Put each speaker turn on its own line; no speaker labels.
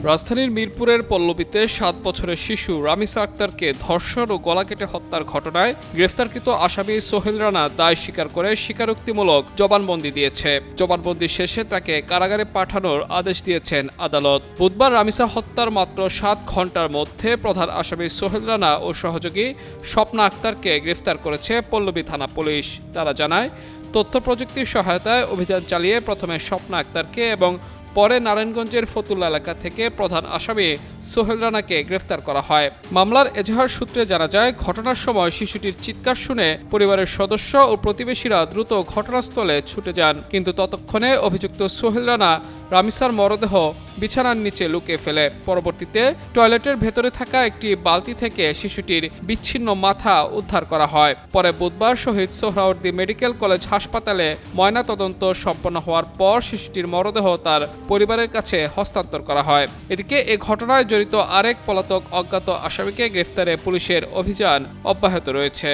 রাজধানীর মিরপুরের পল্লবীতে ৭ বছরের শিশু রামিসা আক্তারকে ধর্ষণ ও গলা কেটে হত্যার ঘটনায় গ্রেফতারকৃত আসামি সোহেল রানা দায় স্বীকার করে স্বীকারোক্তিমূলক জবানবন্দি দিয়েছে। জবানবন্দি শেষে তাকে কারাগারে পাঠানোর আদেশ দিয়েছেন আদালত। বুধবার রামিসা হত্যার মাত্র ৭ ঘণ্টার মধ্যে প্রধান আসামি সোহেল রানা ও সহযোগী স্বপ্না আক্তারকে গ্রেফতার করেছে পল্লবী থানা পুলিশ। তারা জানায়, তথ্য প্রযুক্তির সহায়তায় অভিযান চালিয়ে প্রথমে স্বপ্না আক্তারকে এবং পরে নারায়ণগঞ্জের ফতুল্লা এলাকা থেকে প্রধান আসামি সোহেল রানাকে গ্রেফতার করা হয়। মামলার এজাহার সূত্রে জানা যায়, ঘটনার সময় শিশুটির চিৎকার শুনে পরিবারের সদস্য ও প্রতিবেশীরা দ্রুত ঘটনাস্থলে ছুটে যান, কিন্তু ততক্ষণে অভিযুক্ত সোহেল রানা রামিসার মরদেহ বিছানার নিচে লুকিয়ে ফেলে। পরবর্তীতে টয়লেটের ভেতরে থাকা একটি বালতি থেকে শিশুটির বিচ্ছিন্ন মাথা উদ্ধার করা হয়। পরে বুধবার শহীদ সোহরাওয়ার্দী মেডিকেল কলেজ হাসপাতালে ময়নাতদন্ত সম্পন্ন হওয়ার পর শিশুটির মরদেহ তার পরিবারের কাছে হস্তান্তর করা হয়। এদিকে এ ঘটনায় জড়িত আরেক পলাতক অজ্ঞাত আসামিকে গ্রেফতারে পুলিশের অভিযান অব্যাহত রয়েছে।